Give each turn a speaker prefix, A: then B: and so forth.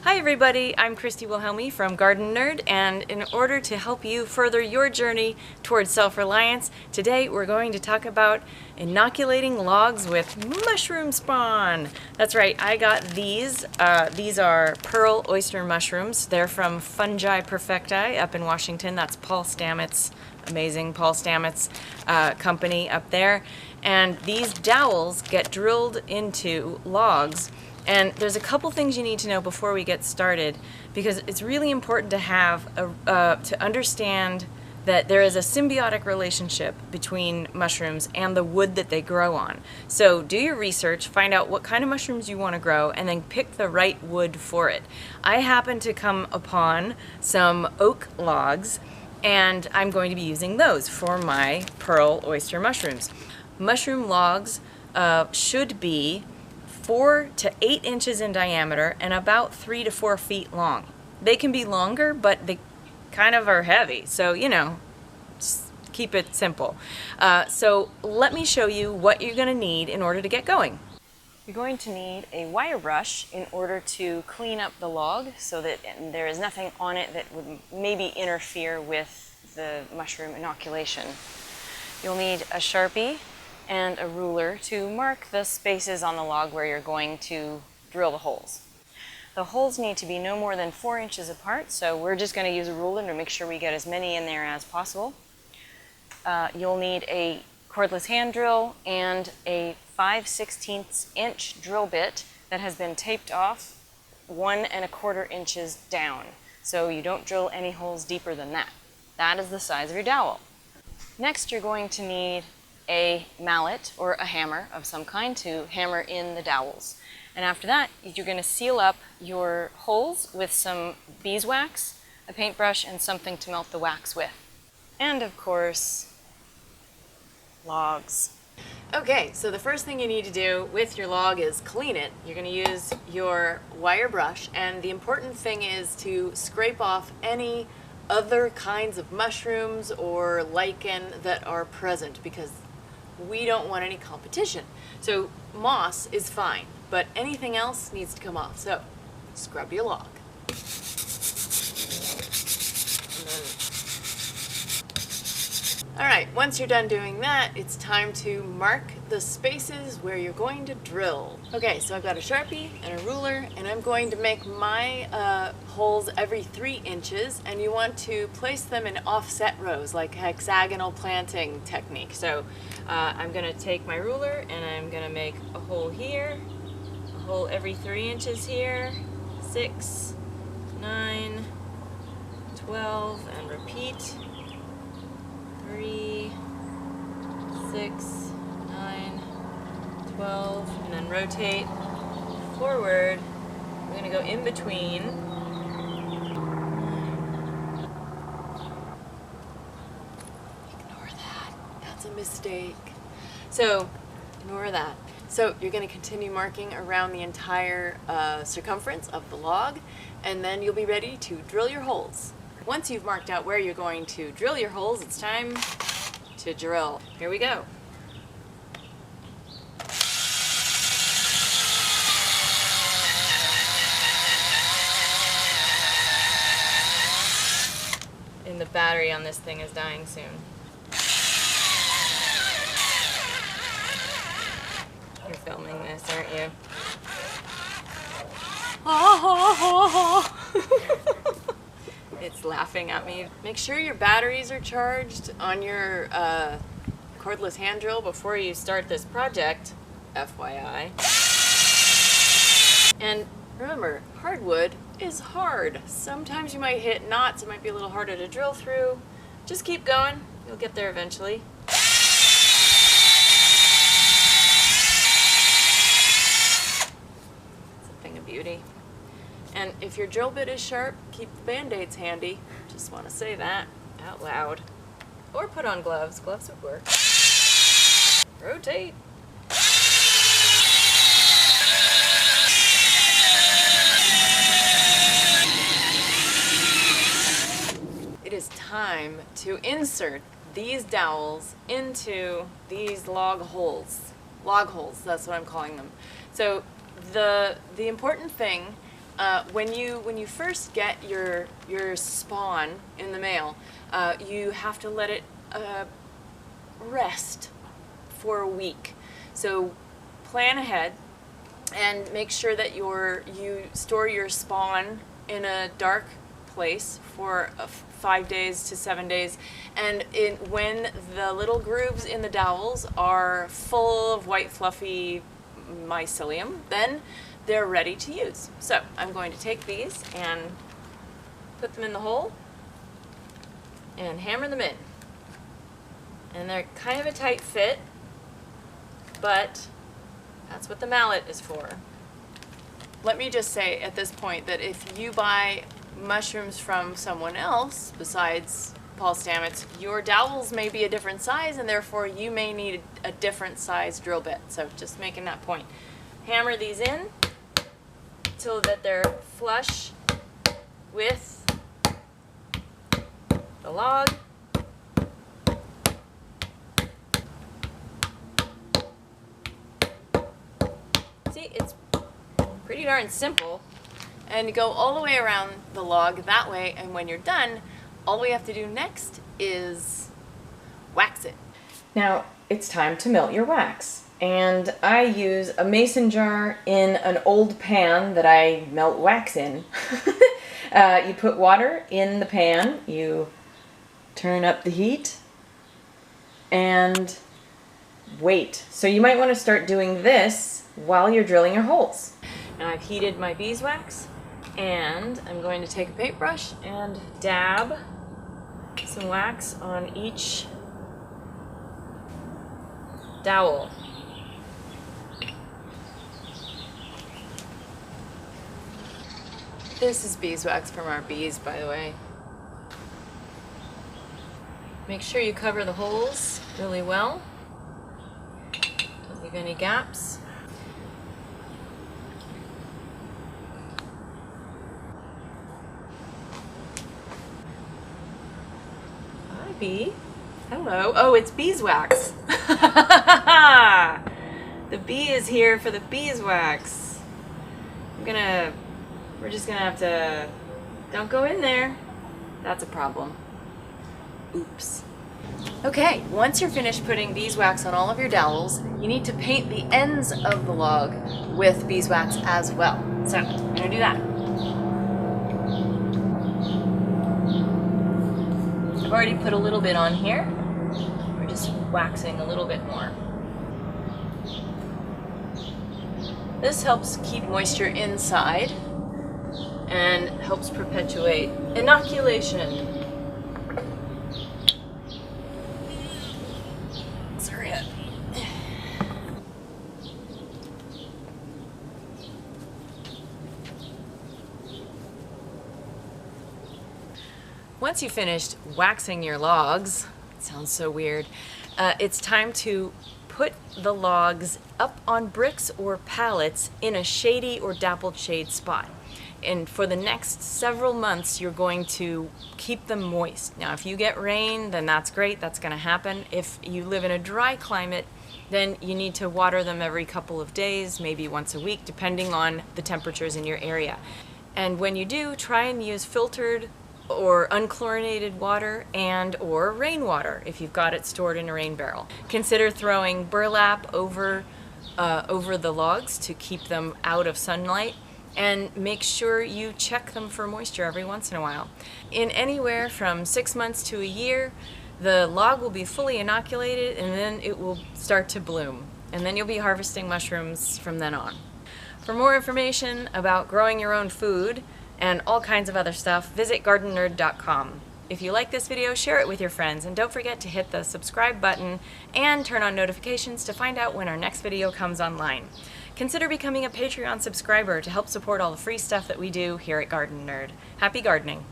A: Hi everybody, I'm Christy Wilhelmi from Gardenerd, and in order to help you further your journey towards self-reliance, today we're going to talk about inoculating logs with mushroom spawn. That's right, I got these. These are pearl oyster mushrooms. They're from Fungi Perfecti up in Washington. That's Paul Stamets, amazing Paul Stamets company up there. And these dowels get drilled into logs. And there's a couple things you need to know before we get started, because it's really important to have to understand that there is a symbiotic relationship between mushrooms and the wood that they grow on. So do your research, find out what kind of mushrooms you want to grow, and then pick the right wood for it. I happen to come upon some oak logs, and I'm going to be using those for my pearl oyster mushrooms. Mushroom logs should be 4 to 8 inches in diameter and about 3 to 4 feet long. They can be longer, but they kind of are heavy, so just keep it simple. So let me show you what you're going to need in order to get going. You're going to need a wire brush in order to clean up the log so that there is nothing on it that would maybe interfere with the mushroom inoculation. You'll need a Sharpie and a ruler to mark the spaces on the log where you're going to drill the holes. The holes need to be no more than 4 inches apart, so we're just going to use a ruler to make sure we get as many in there as possible. You'll need a cordless hand drill and a 5/16 inch drill bit that has been taped off 1 1/4 inches down, so you don't drill any holes deeper than that. That is the size of your dowel. Next, you're going to need a mallet or a hammer of some kind to hammer in the dowels. And after that, you're going to seal up your holes with some beeswax, a paintbrush, and something to melt the wax with. And of course, logs. Okay, so the first thing you need to do with your log is clean it. You're going to use your wire brush, and the important thing is to scrape off any other kinds of mushrooms or lichen that are present, because we don't want any competition. So moss is fine, but anything else needs to come off. So scrub your log. Alright, once you're done doing that, it's time to mark the spaces where you're going to drill. Okay, so I've got a Sharpie and a ruler, and I'm going to make my holes every 3 inches, and you want to place them in offset rows, like hexagonal planting technique. So I'm going to take my ruler and I'm going to make a hole here, a hole every 3 inches here, 6, 9, 12, and repeat. 3, 6, 9, 12, and then rotate forward. We're going to go in between. Ignore that. That's a mistake. So, ignore that. So you're going to continue marking around the entire circumference of the log, and then you'll be ready to drill your holes. Once you've marked out where you're going to drill your holes, it's time to drill. Here we go. And the battery on this thing is dying soon. You're filming this, aren't you? It's laughing at me. Make sure your batteries are charged on your cordless hand drill before you start this project, FYI. And remember, hardwood is hard. Sometimes you might hit knots, it might be a little harder to drill through. Just keep going, you'll get there eventually. It's a thing of beauty. And if your drill bit is sharp, keep the Band-Aids handy. Just want to say that out loud. Or put on gloves. Gloves would work. Rotate. It is time to insert these dowels into these log holes. Log holes, that's what I'm calling them. So the important thing When you first get your spawn in the mail, you have to let it rest for a week. So plan ahead and make sure that you store your spawn in a dark place for 5 days to 7 days, and when the little grooves in the dowels are full of white fluffy mycelium, then they're ready to use. So I'm going to take these and put them in the hole and hammer them in. And they're kind of a tight fit, but that's what the mallet is for. Let me just say at this point that if you buy mushrooms from someone else besides Paul Stamets, your dowels may be a different size, and therefore you may need a different size drill bit. So just making that point. Hammer these in so that they're flush with the log. See, it's pretty darn simple. And go all the way around the log that way, and when you're done, all we have to do next is wax it. Now it's time to melt your wax. And I use a mason jar in an old pan that I melt wax in. You put water in the pan, you turn up the heat, and wait. So you might want to start doing this while you're drilling your holes. Now I've heated my beeswax, and I'm going to take a paintbrush and dab some wax on each dowel. This is beeswax from our bees, by the way. Make sure you cover the holes really well. Don't leave any gaps. Hi, bee. Hello. Oh, it's beeswax. The bee is here for the beeswax. We're just gonna have to, don't go in there. That's a problem. Oops. Okay, once you're finished putting beeswax on all of your dowels, you need to paint the ends of the log with beeswax as well. So, I'm gonna do that. I've already put a little bit on here. We're just waxing a little bit more. This helps keep moisture inside and helps perpetuate inoculation. Sorry. Once you've finished waxing your logs, it sounds so weird, it's time to put the logs up on bricks or pallets in a shady or dappled shade spot. And for the next several months, you're going to keep them moist. Now, if you get rain, then that's great, that's gonna happen. If you live in a dry climate, then you need to water them every couple of days, maybe once a week, depending on the temperatures in your area. And when you do, try and use filtered or unchlorinated water and or rainwater if you've got it stored in a rain barrel. Consider throwing burlap over the logs to keep them out of sunlight, and make sure you check them for moisture every once in a while. In anywhere from 6 months to a year, the log will be fully inoculated, and then it will start to bloom. And then you'll be harvesting mushrooms from then on. For more information about growing your own food and all kinds of other stuff, visit gardenerd.com. If you like this video, share it with your friends, and don't forget to hit the subscribe button and turn on notifications to find out when our next video comes online. Consider becoming a Patreon subscriber to help support all the free stuff that we do here at Gardenerd. Happy gardening!